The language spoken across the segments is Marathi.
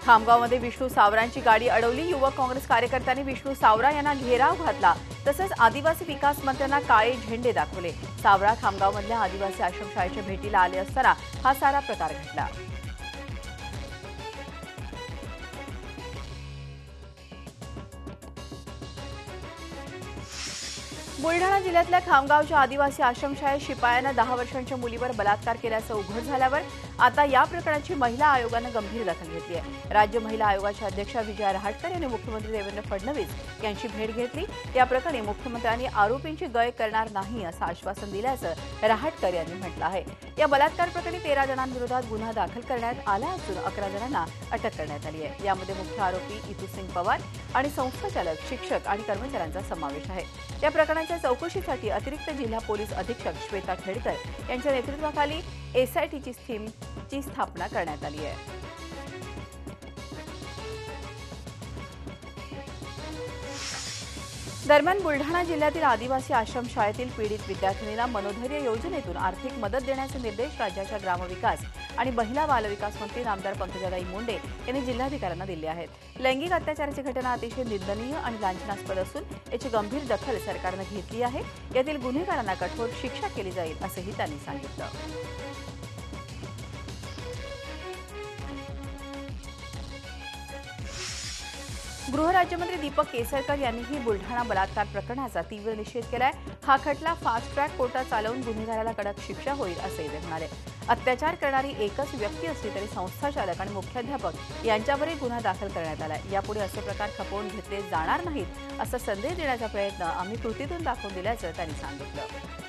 खामगावमध्ये विष्णू सावरांची गाडी अडवली। युवक काँग्रेस कार्यकर्त्यांनी विष्णू सावरा यांना घेराव घातला, तसंच आदिवासी विकास मंत्र्यांना काळे झेंडे दाखवले। सावरा खामगावमधल्या आदिवासी आश्रमशाळेच्या भेटीला आले असताना हा सारा प्रकार घडला। बुलढाणा जिल्ह्यातल्या खामगावच्या आदिवासी आश्रमशाळेत शिपायानं 10 वर्षांच्या मुलीवर बलात्कार केल्याचं उघड झाल्यावर आता या प्रकरणाची महिला आयोगानं गंभीर दखल घेतली आहे। राज्य महिला आयोगाच्या अध्यक्षा विजया रहाटकर यांनी मुख्यमंत्री देवेंद्र फडणवीस यांची भेट घेतली। या प्रकरणी मुख्यमंत्र्यांनी आरोपींची गय करणार नाही असं आश्वासन दिल्याचं रहाटकर यांनी म्हटलं आहे। या बलात्कार प्रकरणी 13 जणांविरोधात गुन्हा दाखल करण्यात आला असून 11 जणांना अटक करण्यात आली आहे। यामध्ये मुख्य आरोपी इतू सिंग पवार आणि संस्थाचालक, शिक्षक आणि कर्मचाऱ्यांचा समावेश आहे। या प्रकरणाच्या चौकशीसाठी अतिरिक्त जिल्हा पोलीस अधीक्षक श्वेता खेडकर यांच्या नेतृत्वाखाली एसआयटीची स्थापना करण्यात आली आहे। दरम्यान बुलढाणा जिल्ह्यातील आदिवासी आश्रमशाळेतील पीडित विद्यार्थिनींना मनोधैर्य योजनेतून आर्थिक मदत देण्याचे निर्देश राज्याच्या ग्रामविकास आणि महिला बालविकास मंत्री नामदार पंकजाताई मुंडे यांनी जिल्हाधिकाऱ्यांना दिले आहेत। लैंगिक अत्याचाराची घटना अतिशय निंदनीय आणि लांछनास्पद असून याची गंभीर दखल सरकारनं घेतली आहे। यातील गुन्हेगारांना कठोर शिक्षा केली जाईल असंही त्यांनी सांगितलं। गृहराज्यमंत्री दीपक केसरकर यांनीही बुलढाणा बलात्कार प्रकरणाचा तीव्र निषेध केलाय। हा खटला फास्ट ट्रॅक कोर्टात चालवून गुन्हेगाराला कडक शिक्षा होईल असंही ते म्हणाले। अत्याचार करणारी एकच व्यक्ती असली तरी संस्थाचालक आणि मुख्याध्यापक यांच्यावरही गुन्हा दाखल करण्यात आलाय। यापुढे असे प्रकार खपवून घेतले जाणार नाहीत असा संदेश देण्याचा प्रयत्न आम्ही कृतीतून दाखवून दिल्याचं त्यांनी सांगितलं।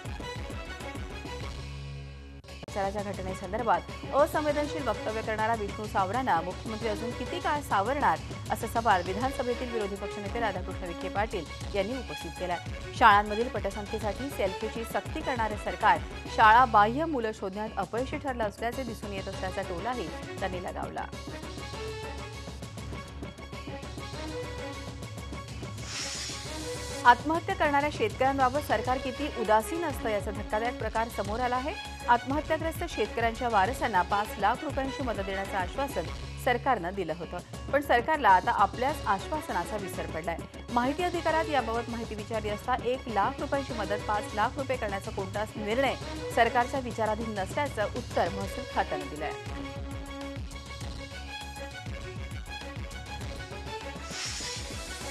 अत्याचाराच्या घटनेसंदर्भात असंवेदनशील वक्तव्य करणारा विष्णू सावरांना मुख्यमंत्री अजून किती काळ सावरणार असा सवाल विधानसभेतील विरोधी पक्षनेते राधाकृष्ण विखे पाटील यांनी उपस्थित केला। शाळांमधील पटसंख्येसाठी सेल्फीची सक्ती करणारे सरकार शाळा बाह्य मुलं शोधण्यात अपयशी ठरलं असल्याचे दिसून येत असल्याचा टोलाही त्यांनी लगावला। आत्महत्या करणाऱ्या शेतकऱ्यांबाबत सरकार किती उदासीन असतं याचा धक्कादायक प्रकार समोर आला आहे। आत्महत्याग्रस्त शेतकऱ्यांच्या वारसांना 5 लाख रुपयांची मदत देण्याचं आश्वासन सरकारनं दिलं होतं, पण सरकारला आता आपल्याच आश्वासनाचा विसर पडलाय। माहिती अधिकारात याबाबत माहिती विचारली असता 1 लाख रुपयांची मदत 5 लाख रुपये करण्याचा कोणताच निर्णय सरकारच्या विचाराधीन नसल्याचं उत्तर महसूल खात्यानं दिलंय।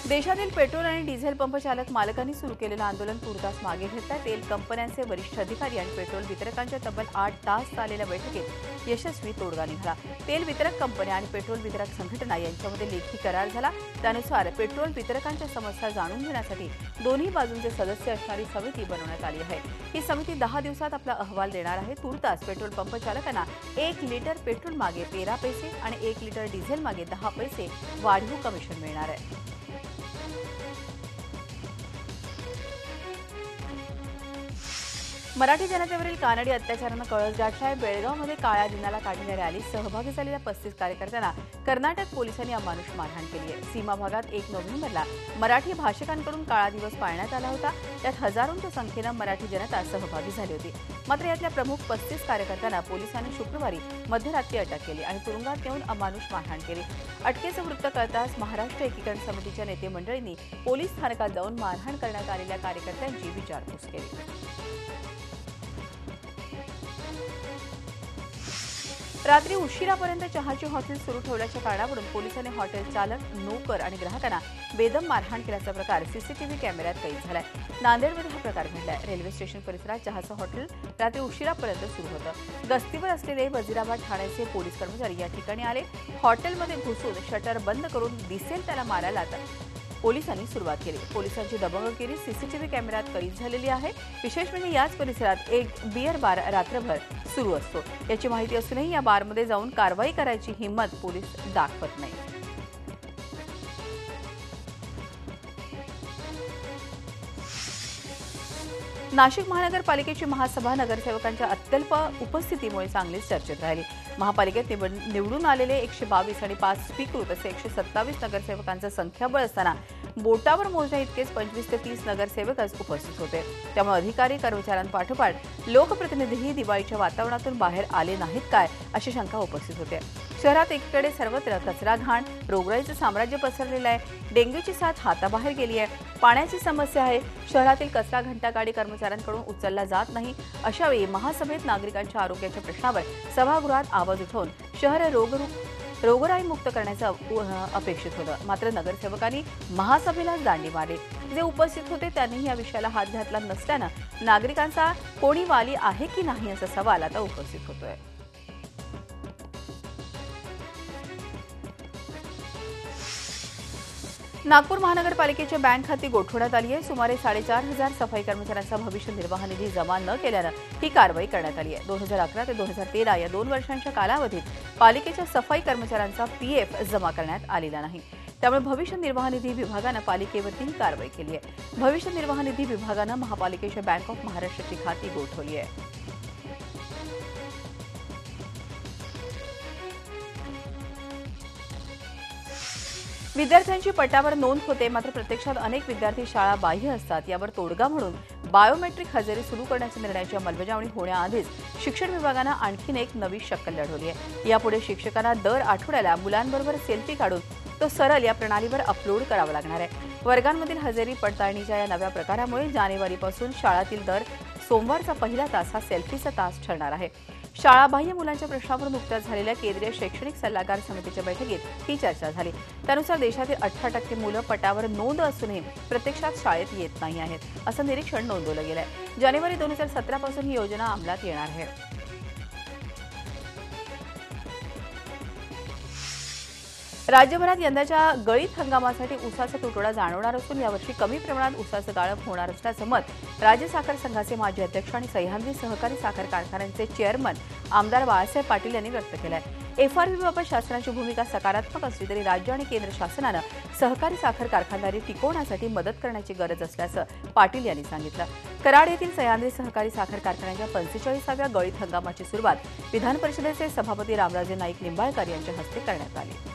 देशातील पेट्रोल आणि डिझेल पंप चालक मालकांनी सुरू केलेलं आंदोलन तुर्तास मागे घेतलं। तेल कंपन्यांचे वरिष्ठ अधिकारी आणि पेट्रोल वितरकांच्या तब्बल 8 तास चाललेल्या बैठकीत यशस्वी तोडगा निघाला। तेल वितरक कंपन्या आणि पेट्रोल वितरक संघटना यांच्यामध्ये लेखी करार झाला। त्यानुसार पेट्रोल वितरकांच्या समस्या जाणून घेण्यासाठी दोन्ही बाजूंचे सदस्य असणारी समिती बनवण्यात आली आहे। ही समिती 10 दिवसात आपला अहवाल देणार आहे। तुर्तास पेट्रोल पंप चालकांना 1 लिटर पेट्रोल मागे 13 पैसे आणि 1 लिटर डिझेल मागे 10 पैसे वाढीव कमिशन मिळणार आहे। मराठी जनतेवरील कानडी अत्याचारानं कळस गाठलाय। बेळगावमध्ये काळ्या दिनाला काढण्यात रॅलीत सहभागी झालेल्या 35 कार्यकर्त्यांना कर्नाटक पोलिसांनी अमानुष मारहाण केली आहे। सीमा भागात 1 नोव्हेंबरला मराठी भाषिकांकडून काळा दिवस पाळण्यात आला होता। त्यात हजारोंच्या संख्येनं मराठी जनता सहभागी झाली होती। मात्र यातल्या प्रमुख 35 कार्यकर्त्यांना पोलिसांनी शुक्रवारी मध्यरात्री अटक केली आणि तुरुंगात नेऊन अमानुष मारहाण केली। अटकेचं वृत्त कळताच महाराष्ट्र एकीकरण समितीच्या नेते मंडळींनी पोलीस स्थानकात जाऊन मारहाण करण्यात आलेल्या कार्यकर्त्यांची विचारपूस केली। रात्री उशिरापर्यंत चहाची हॉटेल सुरू ठेवल्याच्या कारणावरून पोलिसांनी हॉटेल चालक, नोकर आणि ग्राहकांना बेदम मारहाण केल्याचा प्रकार सीसीटीव्ही कॅमेऱ्यात कैद झालाय। नांदेडमध्ये हा प्रकार घडलाय। रेल्वे स्टेशन परिसरात चहाचं हॉटेल रात्री उशिरापर्यंत सुरू होतं। गस्तीवर असलेले वजीराबाद ठाण्याचे पोलीस कर्मचारी या ठिकाणी आले। हॉटेलमध्ये घुसून शटर बंद करून दिसेल त्याला मारायला पोलिसांनी सुरुवात केली। पोलिसांची दबंगगिरी सीसीटीव्ही कॅमेऱ्यात कैद झालेली आहे। विशेष म्हणजे याच परिसरात एक बियर बार रात्रभर सुरू असतो। याची माहिती असूनही या बारमध्ये जाऊन कारवाई करायची हिंमत पोलीस दाखवत नाही। नाशिक महानगरपालिकेची महासभा नगरसेवकांच्या अत्यल्प उपस्थितीमुळे चांगलीच चर्चेत राहिली। महापालिकेत निवडून आलेले 122 आणि 5 स्वीकृत असे 127 नगरसेवकांचं संख्याबळ असताना बोटावर मोजण्या इतकेच 25 ते 30 नगरसेवकच उपस्थित होते। त्यामुळे अधिकारी कर्मचाऱ्यांपाठोपाठ लोकप्रतिनिधीही दिवाळीच्या वातावरणातून बाहेर आले नाहीत काय अशी शंका उपस्थित होते। शहरात एकीकडे सर्वत्र कचरा घाण, रोगराईचं साम्राज्य पसरलेलं आहे, डेंग्यूची साथ हाताबाहेर गेली आहे, पाण्याची समस्या आहे, शहरातील कचरा घंटागाडी कर्मचाऱ्यांकडून उचलला जात नाही। अशा वेळी महासभेत नागरिकांच्या आरोग्याच्या प्रश्नावर सभागृहात आवाज उठवून शहर रोगराई मुक्त करण्याचं अपेक्षित होतं। मात्र नगरसेवकांनी महासभेला दांडी मारली। जे उपस्थित होते त्यांनीही या विषयाला हात घातला नसल्यानं नागरिकांचा कोणी वाली आहे की नाही असा सवाल आता उपस्थित होतोय। नागपूर महानगरपालिकेच्या बँक खाती गोठवण्यात आली आहे। सुमारे 4,500 सफाई कर्मचाऱ्यांचा भविष्य निर्वाह निधी जमा न केल्यानं ही कारवाई करण्यात आली आहे। 2011 ते 2013 या 2 वर्षांच्या कालावधीत पालिकेच्या सफाई कर्मचाऱ्यांचा पीएफ जमा करण्यात आलेला नाही। त्यामुळे भविष्य निर्वाह निधी विभागानं पालिकेवरती ही कारवाई केली आहे। भविष्य निर्वाह निधी विभागानं महापालिकेच्या बँक ऑफ महाराष्ट्राची खाती गोठवली आहे। विद्यार्थ्यांची पटावर नोंद होते, मात्र प्रत्यक्षात अनेक विद्यार्थी शाळा बाह्य असतात। यावर तोडगा म्हणून बायोमेट्रिक हजेरी सुरू करण्याच्या निर्णयाची अंमलबजावणी होण्याआधीच शिक्षण विभागानं आणखीन एक नवी शक्कल लढवली आहे। यापुढे शिक्षकांना दर आठवड्याला मुलांबरोबर सेल्फी काढून तो सरळ या प्रणालीवर अपलोड करावा लागणार आहे। वर्गांमधील हजेरी पडताळणीच्या या नव्या प्रकारामुळे जानेवारीपासून शाळातील दर सोमवारचा पहिला तास हा सेल्फीचा तास ठरणार आहे। शाळाबाह्य मुलांच्या प्रश्नावर नुकत्याच झालेल्या केंद्रीय शैक्षणिक सल्लागार समितीच्या बैठकीत ही चर्चा झाली। त्यानुसार देशातील 18% मुलं पटावर नोंद असूनही प्रत्यक्षात शाळेत येत नाही आहेत असं निरीक्षण नोंदवलं गेलंय। जानेवारी 2017 पासून ही योजना अंमलात येणार आहे। राज्यभरात यंदाच्या गळीत हंगामासाठी ऊसाचा तुटवडा जाणवणार असून यावर्षी कमी प्रमाणात ऊसाचं गाळप होणार असल्याचं मत राज्य साखर संघाचे माजी अध्यक्ष आणि सह्याद्री सहकारी साखर कारखान्यांचे चेअरमन आमदार बाळासाहेब पाटील यांनी व्यक्त केलं आहे। एफआरपीबाबत शासनाची भूमिका सकारात्मक असली तरी राज्य आणि केंद्र शासनानं सहकारी साखर कारखानदारी टिकवण्यासाठी मदत करण्याची गरज असल्याचं पाटील यांनी सांगितलं। कराड येथील सह्याद्री सहकारी साखर कारखान्याच्या 45व्या गळीत हंगामाची सुरुवात विधान परिषदेचे सभापती रामराजे नाईक निंबाळकर यांच्या हस्ते करण्यात आली।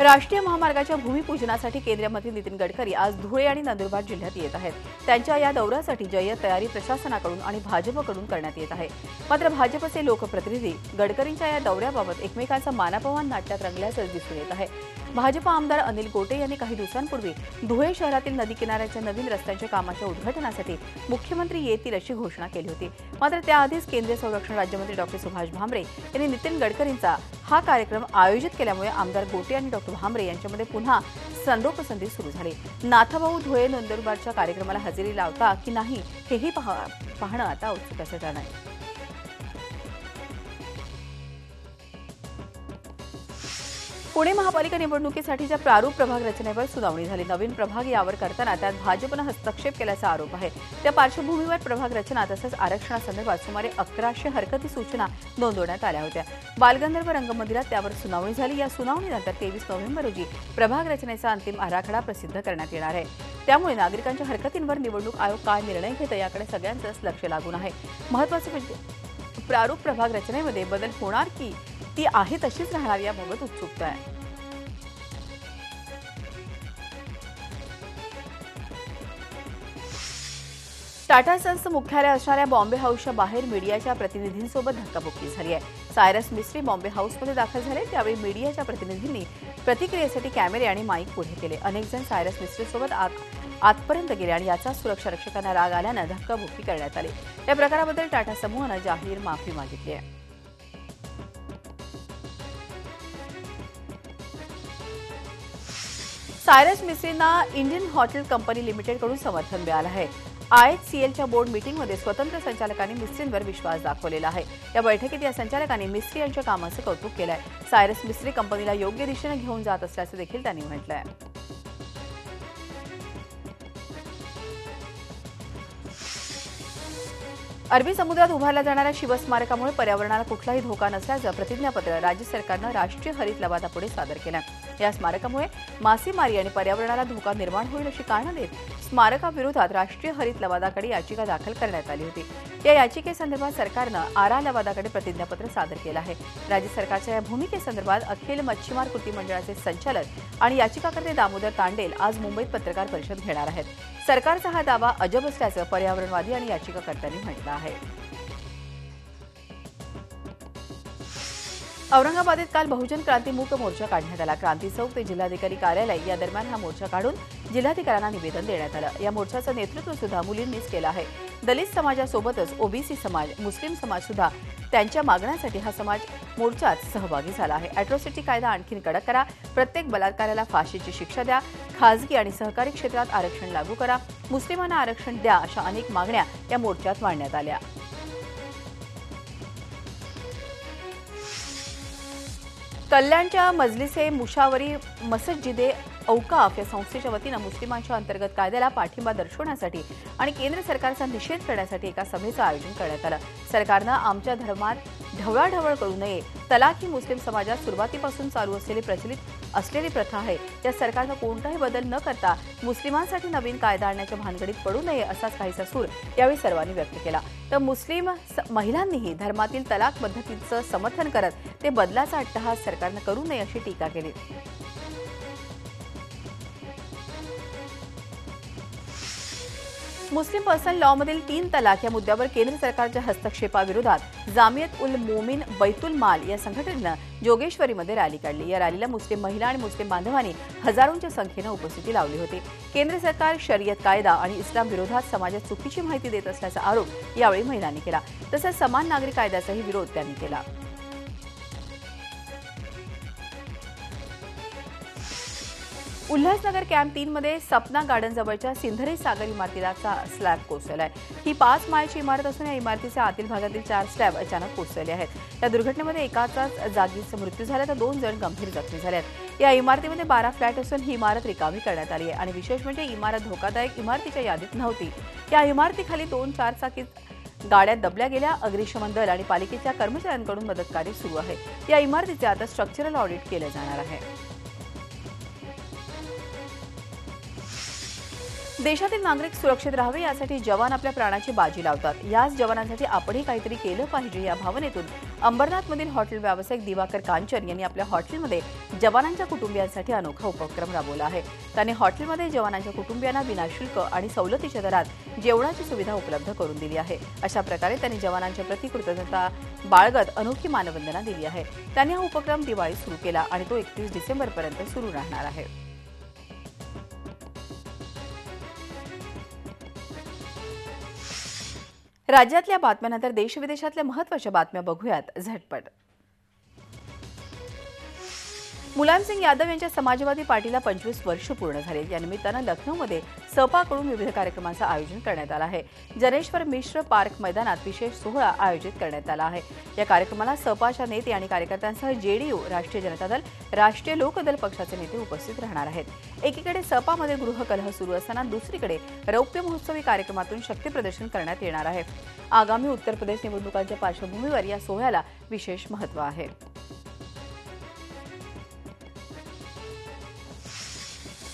राष्ट्रीय महामार्गाच्या भूमिपूजनासाठी केंद्रीय मंत्री नितीन गडकरी आज धुळे आणि नंदुरबार जिल्ह्यात येत आहेत। त्यांच्या या दौऱ्यासाठी जय्यत तयारी प्रशासनाकडून आणि भाजपकडून करण्यात येत आहे। मात्र भाजपचे लोकप्रतिनिधी गडकरींच्या या दौऱ्याबाबत एकमेकांचा मानापमान नाट्यात रंगल्याचं दिसून येत आहे। भाजप आमदार अनिल गोटे यांनी काही दिवसांपूर्वी धुळे शहरातील नदी किनाऱ्याच्या नवीन रस्त्यांच्या कामाच्या उद्घाटनासाठी मुख्यमंत्री येतील अशी घोषणा केली होती। मात्र त्याआधीच केंद्रीय संरक्षण राज्यमंत्री डॉ. सुभाष भामरे यांनी नितीन गडकरींचा हा कार्यक्रम आयोजित केल्यामुळे आमदार गोटे आणि डॉ. भामरे यांच्यामध्ये पुन्हा संदोपसंधी सुरू झाली। नाथाभाऊ धुळे नंदुरबारच्या कार्यक्रमाला हजेरी लावता की नाही हेही पाहणं आता उत्सुकाचं ठरणार आहे। पुणे महापालिका निवडणुकीसाठीच्या प्रारूप प्रभाग रचनेवर सुनावणी झाली। नवीन प्रभाग यावर करताना त्यात भाजपनं हस्तक्षेप केल्याचा आरोप आहे। त्या पार्श्वभूमीवर प्रभाग रचना तसंच आरक्षणासंदर्भात सुमारे 1100 हरकती सूचना नोंदवण्यात आल्या होत्या। बालगंधर्व रंगमंदिरात त्यावर सुनावणी झाली। या सुनावणीनंतर 23 नोव्हेंबर रोजी प्रभाग रचनेचा अंतिम आराखडा प्रसिद्ध करण्यात येणार आहे। त्यामुळे नागरिकांच्या हरकतींवर निवडणूक आयोग काय निर्णय घेतं याकडे सगळ्यांचंच लक्ष लागून आहे। महत्त्वाचं म्हणजे प्रारूप प्रभाग रचनेमध्ये बदल होणार की ती आहे तशीच राहणार याबाबत उत्सुकता आहे। टाटा सन्स मुख्यालय असणाऱ्या बॉम्बे हाऊसच्या बाहेर मीडियाच्या प्रतिनिधींसोबत धक्काबुक्की झाली आहे। सायरस मिस्त्री बॉम्बे हाऊसमध्ये दाखल झाले त्यावेळी मीडियाच्या प्रतिनिधींनी प्रतिक्रियेसाठी कॅमेरे आणि माईक पुढे केले। अनेक जण सायरस मिस्त्रीसोबत आतपर्यंत गेले आणि याचा सुरक्षा रक्षकांना राग आल्यानं धक्काबुक्की करण्यात आली। या प्रकाराबद्दल टाटा समूहानं जाहीर माफी मागितली आहे। सायरस मिस्त्रींना इंडियन हॉटेल कंपनी लिमिटेडकडून समर्थन मिळालं आहे। IHCLच्या बोर्ड मीटिंगमध्ये स्वतंत्र संचालकांनी मिस्त्रींवर विश्वास दाखवलेला आहे। या बैठकीत या संचालकांनी मिस्त्री यांच्या कामाचं कौतुक केलं आहे। सायरस मिस्त्री कंपनीला योग्य दिशेने घेऊन जात असल्याचं देखील त्यांनी म्हटलं आहे। अरबी समुद्रात उभारल्या जाणाऱ्या शिवस्मारकामुळे पर्यावरणाला कुठलाही धोका नसल्याचं प्रतिज्ञापत्र राज्य सरकारनं राष्ट्रीय हरित लवादापुढे सादर केलं। या स्मारकामुळे मासेमारी आणि पर्यावरणाला धोका निर्माण होईल अशी कारणं देत स्मारकाविरोधात राष्ट्रीय हरित लवादाकडे याचिका दाखल करण्यात आली होती। या याचिकेसंदर्भात सरकारनं आरा लवादाकडे प्रतिज्ञापत्र सादर केलं आहे। राज्य सरकारच्या या भूमिकेसंदर्भात अखिल मच्छीमार कृती मंडळाचे संचालक आणि याचिकाकर्ते दामोदर तांडेल आज मुंबईत पत्रकार परिषद घेणार आहेत। सरकारचा हा दावा अजब असल्याचं पर्यावरणवादी आणि याचिकाकर्त्यांनी म्हटलं आहे। औरंगाबादेत काल बहुजन क्रांती मूक मोर्चा काढण्यात आला। क्रांती चौक ते जिल्हाधिकारी कार्यालय या दरम्यान हा मोर्चा काढून जिल्हाधिकाऱ्यांना निवेदन देण्यात आलं। या मोर्चाचं नेतृत्व सुद्धा मुलींनीच केलं आहे। दलित समाजासोबतच ओबीसी समाज, मुस्लिम समाज सुद्धा त्यांच्या मागण्यांसाठी हा समाज मोर्चात सहभागी झाला आहे। अॅट्रॉसिटी कायदा आणखी कडक करा, प्रत्येक बलात्काराला फाशीची शिक्षा द्या, खासगी आणि सहकारी क्षेत्रात आरक्षण लागू करा, मुस्लिमांना आरक्षण द्या अशा अनेक मागण्या या मोर्चात मांडण्यात आल्या। कल्याणच्या मजलिसे मुशावरी मसजिदे औकाफ या संस्थेच्या वतीनं मुस्लिमांच्या अंतर्गत कायद्याला पाठिंबा दर्शवण्यासाठी आणि केंद्र सरकारचा निषेध करण्यासाठी एका सभेचं आयोजन करण्यात आलं। सरकारनं आमच्या धर्मात ढवळाढवळ करू नये, तलाक ही मुस्लिम समाजात सुरुवातीपासून चालू असलेली प्रथा आहे, या सरकारनं कोणताही बदल न करता मुस्लिमांसाठी नवीन कायदा आणण्याच्या भानगडीत पडू नये असाच काहीसा सूर यावेळी सर्वांनी व्यक्त केला। तर मुस्लिम महिलांनीही धर्मातील तलाक पद्धतीचं समर्थन करत ते बदलाचा अट्टहास सरकारनं करू नये अशी टीका केली। मुस्लिम पर्सनल लॉमधील 3 तलाक या मुद्द्यावर केंद्र सरकारच्या हस्तक्षेपाविरोधात जामियत उल मोमिन बैतुल माल या संघटनेनं जोगेश्वरीमध्ये रॅली काढली। या रॅलीला मुस्लिम महिला आणि मुस्लिम बांधवांनी हजारोंच्या संख्येनं उपस्थिती लावली होती। केंद्र सरकार शरीयत कायदा आणि इस्लाम विरोधात समाजात चुकीची माहिती देत असल्याचा आरोप यावेळी महिलांनी केला। तसंच समान नागरी कायद्याचाही विरोध त्यांनी केला। उल्हासनगर कॅम्प 3 मध्ये सपना गार्डन जवळच्या सिंधरे सागर इमारतीला स्लॅब कोसळलाय। ही 5 माळची इमारत असून या इमारतीच्या आतील भागातील 4 स्लॅब अचानक कोसळले आहेत। या दुर्घटनेमध्ये एकाचाच जागीच मृत्यू झाला तर 2 जण गंभीर जखमी झाले आहेत। या इमारतीमध्ये 12 फ्लॅट असून ही इमारत रिकामी करण्यात आली आहे आणि विशेष म्हणजे इमारत धोकादायक इमारतीच्या यादीत नव्हती। या इमारतीखाली 2 चारचाकी गाड्या दबल्या गेल्या। अग्निशमन दल आणि पालिकेच्या कर्मचाऱ्यांकडून मदतकार्य सुरू आहे। या इमारतीचे आता स्ट्रक्चरल ऑडिट केले जाणार आहे। देशातील नागरिक सुरक्षित राहावे यासाठी जवान आपल्या प्राणाची बाजी लावतात। याच जवानांसाठी आपणही काहीतरी केलं पाहिजे या भावनेतून अंबरनाथमधील हॉटेल व्यावसायिक दिवाकर कांचन यांनी आपल्या हॉटेलमध्ये जवानांच्या कुटुंबियांसाठी अनोखा उपक्रम राबवला आहे। त्यांनी हॉटेलमध्ये जवानांच्या कुटुंबियांना विनाशुल्क आणि सवलतीच्या दरात जेवणाची सुविधा उपलब्ध करून दिली आहे। अशा प्रकारे त्यांनी जवानांच्या प्रति कृतज्ञता बाळगत अनोखी मानवंदना दिली आहे। त्यांनी हा उपक्रम दिवाळी सुरू केला आणि तो 31 डिसेंबरपर्यंत सुरू राहणार आहे। राज्यातल्या बातम्यानंतर देशविदेशातल्या महत्त्वाच्या बातम्या बघूयात झटपट। मुलायम सिंग यादव यांच्या समाजवादी पार्टीला 25 वर्ष पूर्ण झाले। या निमित्तानं लखनौमध्ये सपाकडून विविध कार्यक्रमांचं आयोजन करण्यात आलं आहे। जनेश्वर मिश्र पार्क मैदानात विशेष सोहळा आयोजित करण्यात आला आहे। या कार्यक्रमाला सपाच्या नेते आणि कार्यकर्त्यांसह जेडीयू, राष्ट्रीय जनता दल, राष्ट्रीय लोकदल पक्षाचे नेते उपस्थित राहणार आहेत। एकीकडे सपामध्ये गृहकलह सुरू असताना दुसरीकडे रौप्य महोत्सवी कार्यक्रमातून शक्तीप्रदर्शन करण्यात येणार आहे। आगामी उत्तर प्रदेश निवडणुकांच्या पार्श्वभूमीवर या सोहळ्याला विशेष महत्त्व आहे।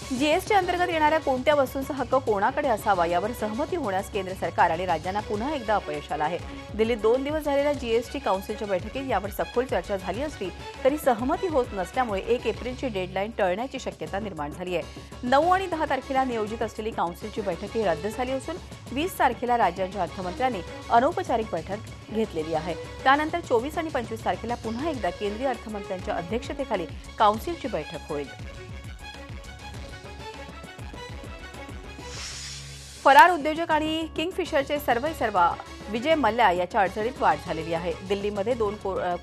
जीएसटी अंतर्गत येणाऱ्या कोणत्या वस्तूंचा हक्क कोणाकडे असावा यावर सहमती होण्यास केंद्र सरकार आणि राज्यांना पुन्हा एकदा अपयश आलं आहे। दिल्लीत 2 दिवस झालेल्या जीएसटी काउन्सिलच्या बैठकीत यावर सखोल चर्चा झाली असली तरी सहमती होत नसल्यामुळे 1 एप्रिलची डेडलाईन टळण्याची शक्यता निर्माण झाली आहे। 9 आणि 10 तारखेला नियोजित असलेली काउन्सिलची बैठक रद्द झाली असून 20 तारखेला राज्यांच्या अर्थमंत्र्यांनी अनौपचारिक बैठक घेतलेली आहे। त्यानंतर 24 आणि 25 तारखेला पुन्हा एकदा केंद्रीय अर्थमंत्र्यांच्या अध्यक्षतेखाली काउन्सिलची बैठक होईल। फरार उद्योजक आणि किंगफिशरचे सर्वेसर्वा विजय मल्ल्या याच्या अडचणीत वाढ झालेली आहे। दिल्लीमध्ये 2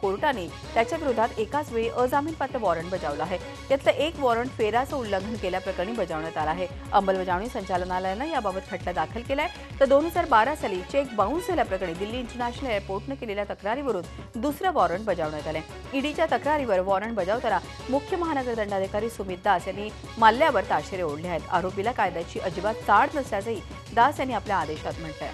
कोर्टांनी त्याच्या विरोधात एकाच वेळी अजामीनपात्र वॉरंट बजावलं आहे। यातलं एक वॉरंट फेराचं उल्लंघन केल्याप्रकरणी बजावण्यात आलं आहे। अंमलबजावणी संचालनालयानं याबाबत खटला दाखल केलाय। तर 2012 साली चेक बाउन्स झाल्याप्रकरणी दिल्ली इंटरनॅशनल एअरपोर्टनं केलेल्या तक्रारीवरून दुसरं वॉरंट बजावण्यात आलंय। ईडीच्या तक्रारीवर वॉरंट बजावताना मुख्य महानगर दंडाधिकारी सुमित दास यांनी माल्ल्यावर ताशेरे ओढले आहेत। आरोपीला कायद्याची अजिबात चाड नसल्याचंही दास यांनी आपल्या आदेशात म्हटलंय।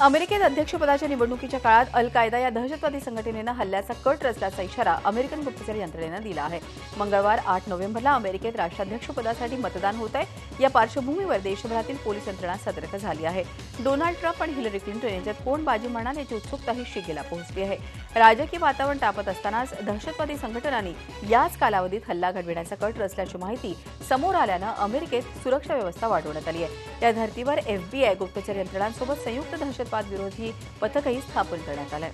अमेरिकेत अध्यक्षपदाच्या निवडणुकीच्या काळात अल कायदा या दहशतवादी संघटनेनं हल्ल्याचा कट रचल्याचा इशारा अमेरिकन गुप्तचर यंत्रणेनं दिला आहे। मंगळवार 8 नोव्हेंबरला अमेरिकेत राष्ट्राध्यक्षपदासाठी मतदान होत आहे। या पार्श्वभूमीवर देशभरातील पोलीस यंत्रणा सतर्क झाली आहे। डोनाल्ड ट्रम्प आणि हिलरी क्लिंटन यांच्यात कोण बाजी मारणार याची उत्सुकताही शिगेला पोहोचली आहे। राजकीय वातावरण तापत असतानाच दहशतवादी संघटनांनी याच कालावधीत हल्ला घडविण्याचा कट रचल्याची माहिती समोर आल्यानं अमेरिकेत सुरक्षा व्यवस्था वाढवण्यात आली आहे। या धर्तीवर FBI गुप्तचर यंत्रणांसोबत संयुक्त दहशतवाद विरोधी पथकही स्थापन करण्यात आलंय।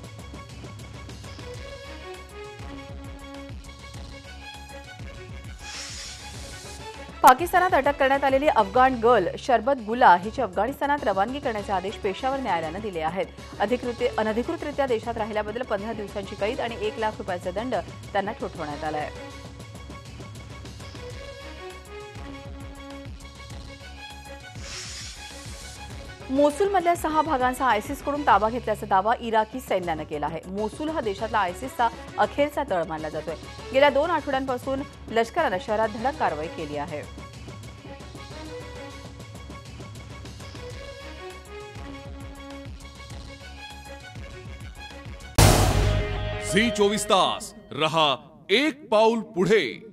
पाकिस्तानात अटक करण्यात आलेली अफगाण गर्ल शरबत गुला हिची अफगाणिस्तानात रवानगी करण्याचे आदेश पेशावर न्यायालयानं दिले आहेत। अनधिकृतरित्या देशात राहिल्याबद्दल 15 दिवसांची कैद आणि 1 लाख रुपयाचा दंड त्यांना ठोठावण्यात आला आहे। मोसुलमधल्या 6 भागांचा आयसिसकडून ताबा घेतल्याचा दावा इराकी सैन्यानं केला आहे। मोसुल हा देशातला आयसिसचा अखेरचा तळ मानला जातोय। गेल्या 2 आठवड्यांपासून लष्करानं शहरात धडक कारवाई केली आहे। झी 24 तास रहा एक पाऊल पुढे।